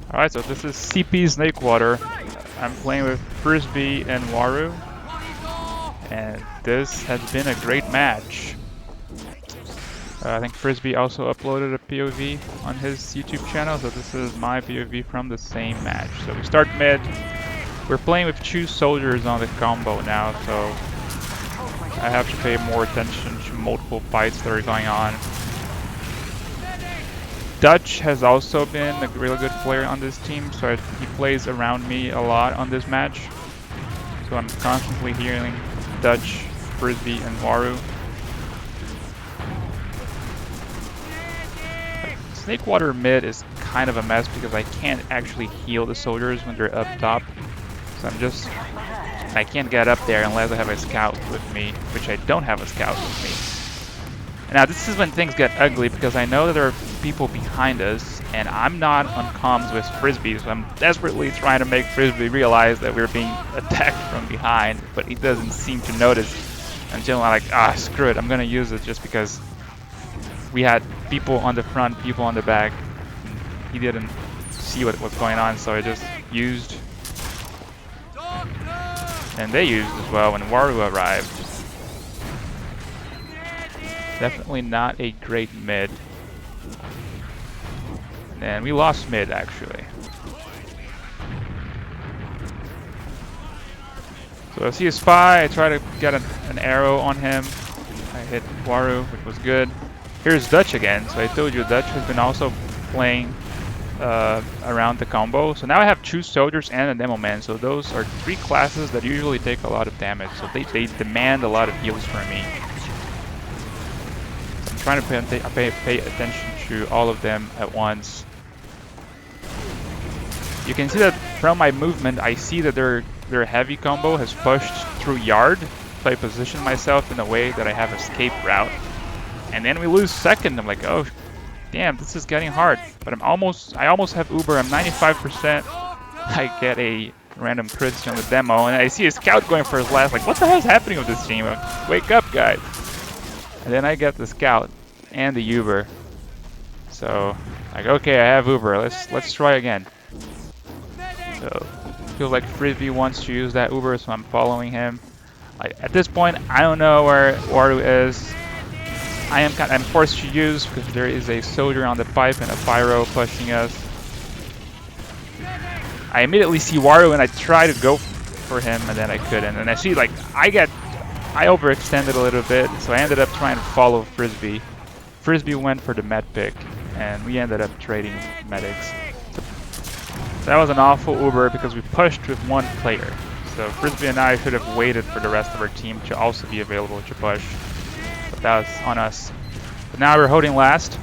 Alright, so this is CP Snakewater. I'm playing with Frisbee&Waru, and this has been a great match. I think Frisbee also uploaded a POV on his YouTube channel, so this is my POV from the same match. So we start mid. We're playing with 2 soldiers on the combo now, so I have to pay more attention to multiple fights that are going on. Dutch has also been a really good player on this team, so he plays around me a lot on this match. So I'm constantly hearing Dutch, Frisbee, and Waru. Snakewater mid is kind of a mess because I can't actually heal the soldiers when they're up top. So I can't get up there unless I have a scout with me, which I don't have a scout with me. Now this is when things get ugly because I know that there are people behind us and I'm not on comms with Frisbee, so I'm desperately trying to make Frisbee realize that we're being attacked from behind, but he doesn't seem to notice until I'm like, screw it, I'm gonna use it just because we had people on the front, people on the back. He didn't see what was going on, so I just used. And they used as well when Waru arrived. Definitely not a great mid. And we lost mid, actually. So I see a spy, I try to get an arrow on him. I hit Waru, which was good. Here's Dutch again. So I told you Dutch has been also playing around the combo. So now I have 2 soldiers and a demo man. So those are 3 classes that usually take a lot of damage. So they demand a lot of heals from me. Trying to pay attention to all of them at once. You can see that from my movement, I see that their heavy combo has pushed through yard, so I position myself in a way that I have escape route. And then we lose second. I'm like, oh, damn, this is getting hard. But I almost have Uber. I'm 95%. I get a random crit on the demo, and I see a scout going for his last. Like, what the hell is happening with this team? Wake up, guys! And then I get the scout and the Uber. So, like, okay, I have Uber. Let's try again. So, feels like Frisbee wants to use that Uber, so I'm following him. Like, at this point, I don't know where Waru is. I'm forced to use because there is a soldier on the pipe and a pyro pushing us. I immediately see Waru and I try to go for him, and then I couldn't. And I see, like, I overextended a little bit, so I ended up trying to follow Frisbee. Frisbee went for the med pick, and we ended up trading medics. So that was an awful Uber because we pushed with 1 player. So Frisbee and I should have waited for the rest of our team to also be available to push. But that was on us. But now we're holding last.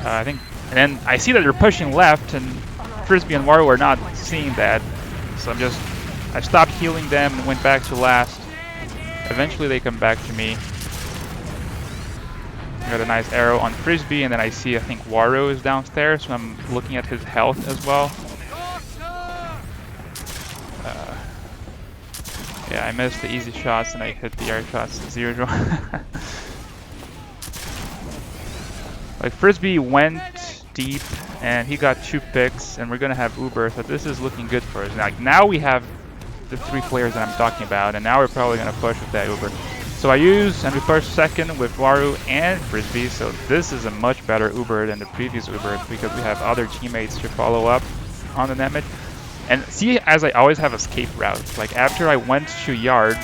And then I see that they're pushing left, and Frisbee and Waru are not seeing that. So I stopped healing them and went back to last. Eventually they come back to me. Got a nice arrow on Frisbee, and then I see, I think Waru is downstairs, so I'm looking at his health as well. Yeah, I missed the easy shots and I hit the air shots as usual. Like, Frisbee went deep and he got 2 picks, and we're gonna have Uber, so this is looking good for us. Like, now we have the 3 players that I'm talking about, and now we're probably gonna push with that Uber. So I use and we push second with Waru and Frisbee, so this is a much better Uber than the previous Uber because we have other teammates to follow up on the damage. And see, as I always have escape routes. Like, after I went to yard,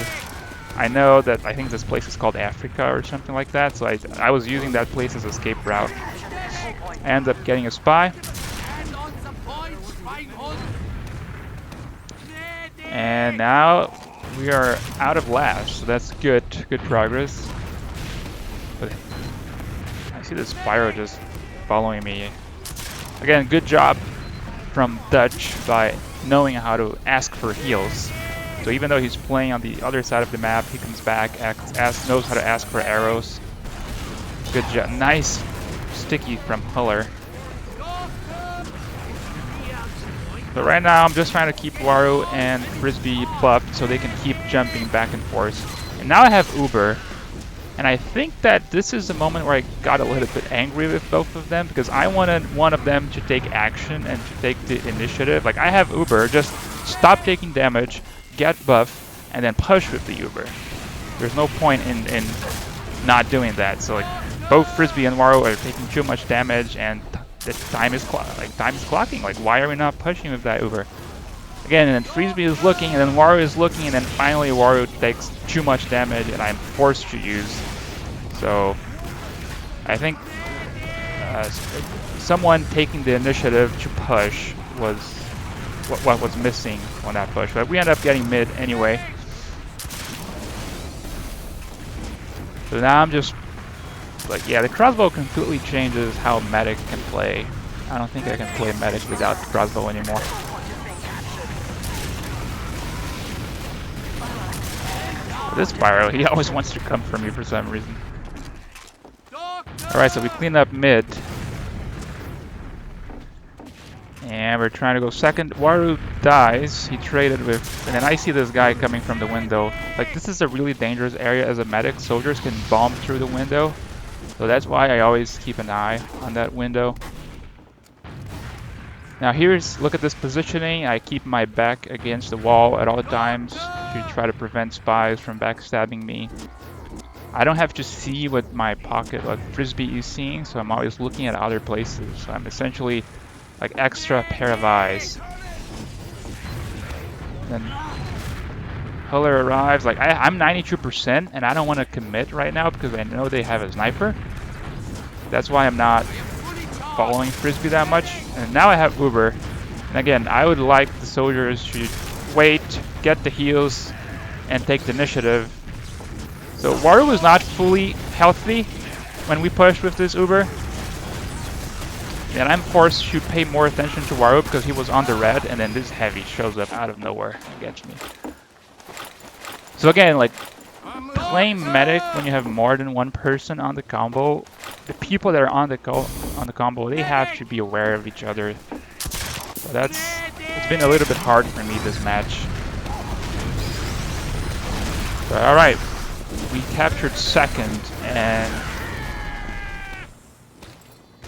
I know that I think this place is called Africa or something like that, so I was using that place as escape route. I ended up getting a spy. And now we are out of last, so that's good progress. But I see this pyro just following me. Again, good job from Dutch by knowing how to ask for heals. So even though he's playing on the other side of the map, he comes back, knows how to ask for arrows. Good job. Nice sticky from Huller. So right now I'm just trying to keep Waru and Frisbee buffed so they can keep jumping back and forth. And now I have Uber. And I think that this is the moment where I got a little bit angry with both of them, because I wanted one of them to take action and to take the initiative. Like, I have Uber, just stop taking damage, get buff, and then push with the Uber. There's no point in not doing that. So like, both Frisbee and Waru are taking too much damage, and the time is clocking. Like, why are we not pushing with that Uber? Again, and then Frisbee is looking, and then Waru is looking, and then finally Waru takes too much damage, and I'm forced to use. So I think someone taking the initiative to push was what was missing on that push. But we end up getting mid anyway. So now I'm just like, yeah, the crossbow completely changes how medic can play. I don't think I can play medic without the crossbow anymore. This Pyro, he always wants to come for me for some reason. Alright, so we clean up mid. And we're trying to go second. Waru dies. He traded with... And then I see this guy coming from the window. Like, this is a really dangerous area as a medic. Soldiers can bomb through the window. So that's why I always keep an eye on that window. Now look at this positioning. I keep my back against the wall at all times to try to prevent spies from backstabbing me. I don't have to see what my pocket, like Frisbee, is seeing, so I'm always looking at other places. So I'm essentially like extra pair of eyes. Then Huller arrives. Like, I'm 92%, and I don't want to commit right now because I know they have a sniper. That's why I'm not following Frisbee that much. And now I have Uber. And again, I would like the soldiers to wait, get the heals, and take the initiative. So Waru was not fully healthy when we pushed with this Uber. And I'm forced to pay more attention to Waru because he was on the red, and then this heavy shows up out of nowhere and gets me. So again, like, playing medic when you have more than one person on the combo, the people that are on the combo, they have to be aware of each other. So it's been a little bit hard for me this match. But alright, we captured second, and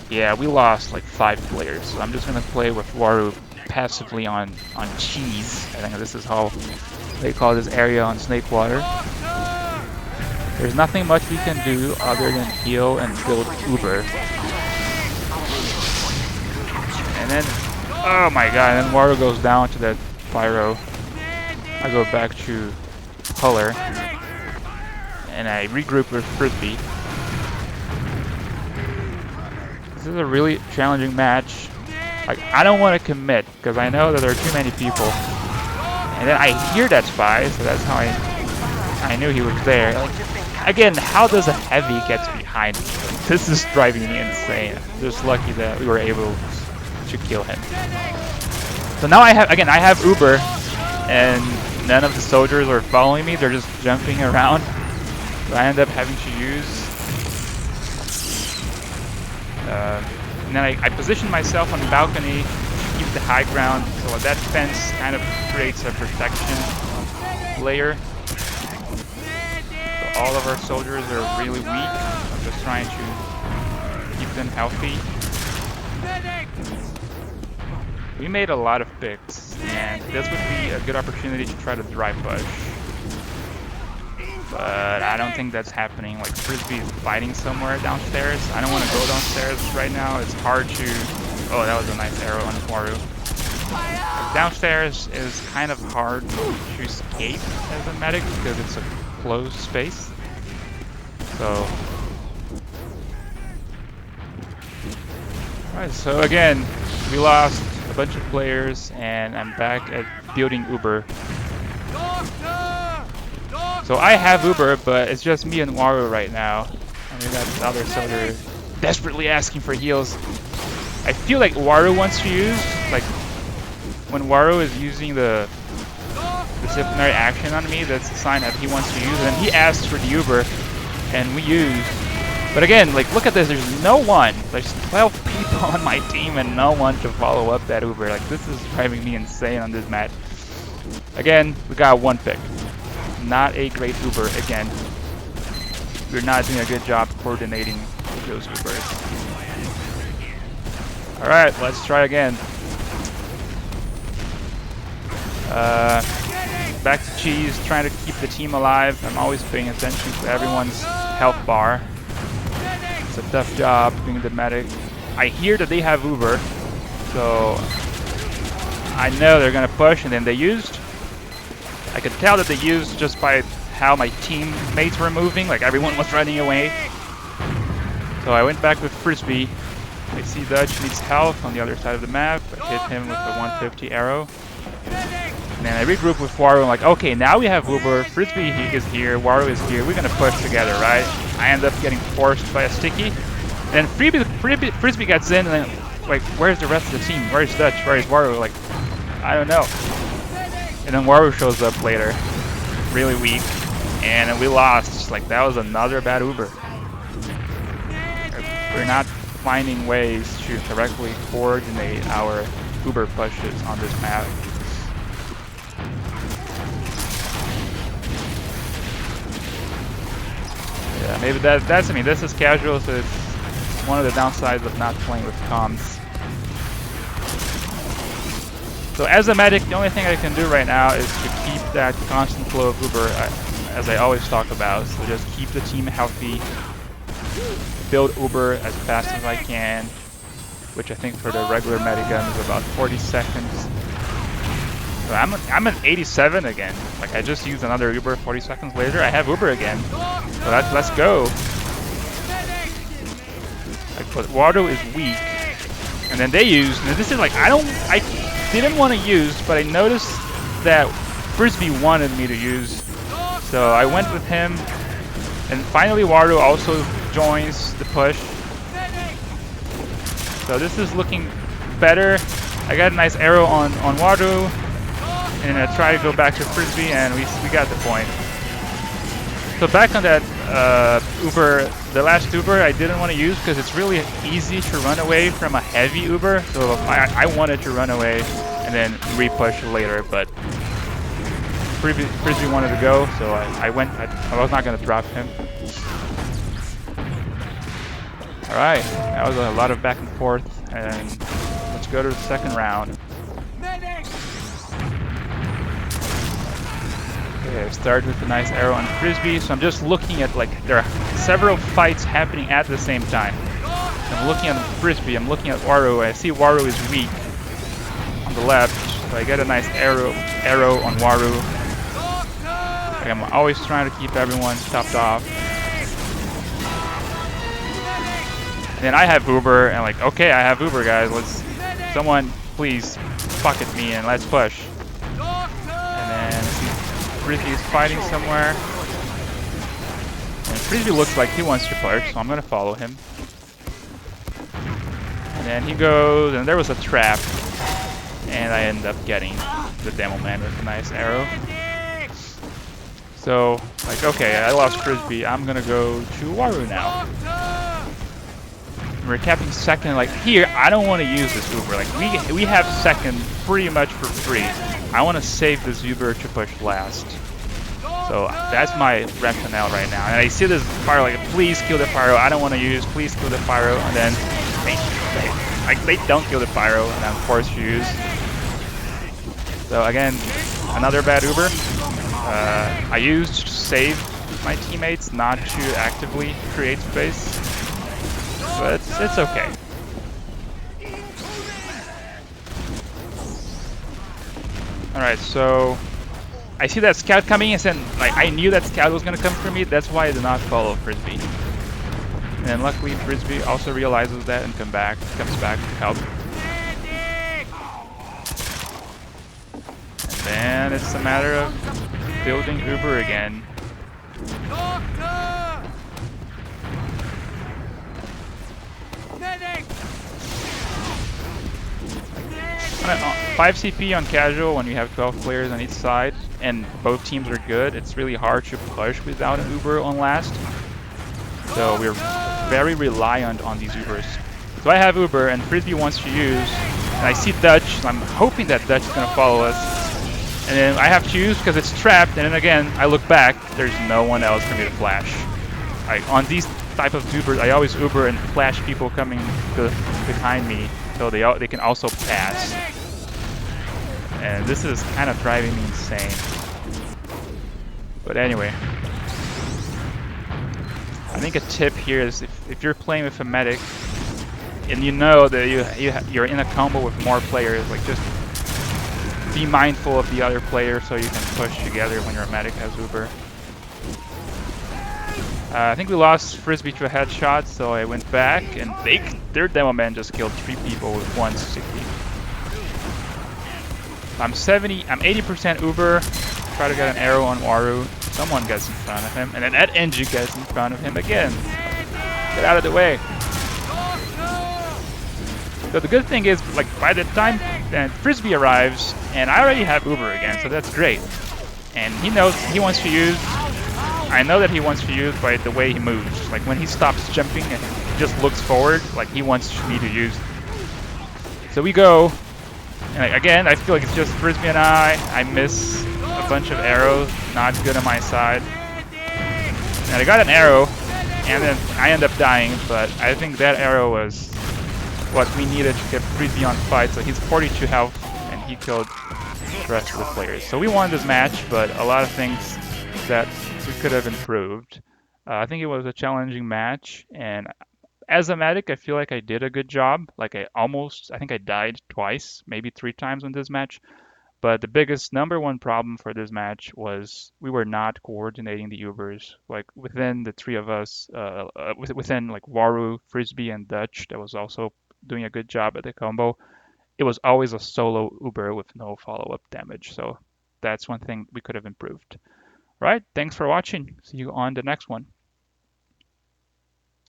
yeah, we lost like 5 players. So I'm just gonna play with Waru passively on cheese. I think this is how they call this area on Snakewater. There's nothing much we can do other than heal and build Uber. And then, oh my god, and then Waru goes down to that Pyro. I go back to Huller. And I regroup with Frisbee. This is a really challenging match. Like, I don't want to commit because I know that there are too many people. And then I hear that spy, so that's how I knew he was there. Like, again, how does a heavy get behind me? Like, this is driving me insane. I'm just lucky that we were able to kill him. So now I have Uber, and none of the soldiers are following me. They're just jumping around. So I end up having to use. And then I position myself on the balcony to keep the high ground. So that fence kind of creates a protection layer. So all of our soldiers are really weak. I'm just trying to keep them healthy. We made a lot of picks, and this would be a good opportunity to try to dry push. But I don't think that's happening. Like, Frisbee is fighting somewhere downstairs. I don't want to go downstairs right now. It's hard to... Oh, that was a nice arrow on Waru. Like, downstairs is kind of hard to escape as a medic because it's a closed space. So... Alright, so again, we lost a bunch of players, and I'm back at building Uber. So I have Uber, but it's just me and Waru right now. And we got this other soldier desperately asking for heals. I feel like Waru wants to use, like, when Waru is using the disciplinary action on me, that's a sign that he wants to use. And he asks for the Uber, and we use. But again, like, look at this, there's no one. There's 12 people on my team and no one to follow up that Uber. Like, this is driving me insane on this match. Again, we got one pick. Not a great Uber again. we're not doing a good job coordinating those Ubers. Alright, let's try again. Back to cheese, trying to keep the team alive. I'm always paying attention to everyone's health bar. It's a tough job being the medic. I hear that they have Uber, so I know they're gonna push, and then they used. I could tell that they used just by how my teammates were moving, like everyone was running away. So I went back with Frisbee. I see Dutch needs health on the other side of the map. I hit him with a 150 arrow. And then I regroup with Waru. I'm like, okay, now we have Uber. Frisbee is here. Waru is here. We're gonna push together, right? I end up getting forced by a sticky. And then Frisbee gets in, and then, like, where's the rest of the team? Where's Dutch? Where's Waru? Like, I don't know. And then Waru shows up later, really weak, and we lost. Like, that was another bad Uber. We're not finding ways to correctly coordinate our Uber pushes on this map. Yeah, maybe that's, I mean, this is casual, so it's one of the downsides of not playing with comms. So as a medic, the only thing I can do right now is to keep that constant flow of Uber, as I always talk about. So just keep the team healthy, build Uber as fast as I can, which I think for the regular medigun is about 40 seconds. So I'm at 87 again. Like, I just used another Uber 40 seconds later. I have Uber again. So let's go. Like, but Waru is weak. And then they used, and this is like, I didn't want to use, but I noticed that Frisbee wanted me to use. So I went with him. And finally Waru also joins the push. So this is looking better. I got a nice arrow on Waru. And I try to go back to Frisbee, and we got the point. So back on that Uber, the last Uber I didn't want to use because it's really easy to run away from a heavy Uber. So I wanted to run away and then re-push later, but Frisbee wanted to go, so I went. I was not going to drop him. Alright, that was a lot of back and forth, and let's go to the second round. Okay, I started with a nice arrow on Frisbee, so I'm just looking at, like, there are several fights happening at the same time. I'm looking at Frisbee, I'm looking at Waru, I see Waru is weak on the left, so I get a nice arrow on Waru. Like, I'm always trying to keep everyone topped off. And then I have Uber, and like, okay, I have Uber, guys, someone please bucket me and let's push. And then Frisbee is fighting somewhere. And Frisbee looks like he wants to push, so I'm gonna follow him. And then he goes, and there was a trap. And I end up getting the demo man with a nice arrow. So, like, okay, I lost Frisbee, I'm gonna go to Waru now. We're capping second. Like, here, I don't want to use this Uber. Like, we have second pretty much for free. I want to save this Uber to push last. So that's my rationale right now. And I see this Pyro, like, please kill the Pyro. I don't want to use, please kill the Pyro. And then they don't kill the Pyro, and I'm forced to use. So again, another bad Uber. I used to save my teammates, not to actively create space. But it's okay. Alright, so I see that scout coming, and then, like, I knew that scout was gonna come for me. That's why I did not follow Frisbee. And then luckily Frisbee also realizes that and comes back to help. And then it's a matter of building Uber again. 5 CP on casual when you have 12 players on each side and both teams are good. It's really hard to push without an Uber on last. So we're very reliant on these Ubers. So I have Uber and Frisbee wants to use, and I see Dutch, so I'm hoping that Dutch is going to follow us. And then I have to use because it's trapped, and then again, I look back, there's no one else for me to flash. on these type of Ubers, I always Uber and flash people coming behind me, so they can also pass. And this is kind of driving me insane. But anyway, I think a tip here is if you're playing with a medic and you know that you're in a combo with more players, like just be mindful of the other player so you can push together when your medic has Uber. I think we lost Frisbee to a headshot, so I went back and their demo man just killed 3 people with 160. I'm 80% Uber. Try to get an arrow on Waru. Someone gets in front of him, and then that NG gets in front of him again. Get out of the way. So the good thing is, like, by the time Frisbee arrives, and I already have Uber again, so that's great. And he knows he wants to use. I know that he wants to use by the way he moves. Like when he stops jumping and he just looks forward, like he wants me to use. So we go, and again, I feel like it's just Frisbee and I miss a bunch of arrows, not good on my side. And I got an arrow, and then I end up dying, but I think that arrow was what we needed to get Frisbee on fight. So he's 42 health, and he killed the rest of the players. So we won this match, but a lot of things that we could have improved. I think it was a challenging match, and as a medic, I feel like I did a good job. Like I think I died twice, maybe 3 times in this match. But the biggest number one problem for this match was we were not coordinating the Ubers. Like within the 3 of us, within like Waru, Frisbee, and Dutch, that was also doing a good job at the combo. It was always a solo Uber with no follow-up damage. So that's one thing we could have improved. Right, thanks for watching. See you on the next one.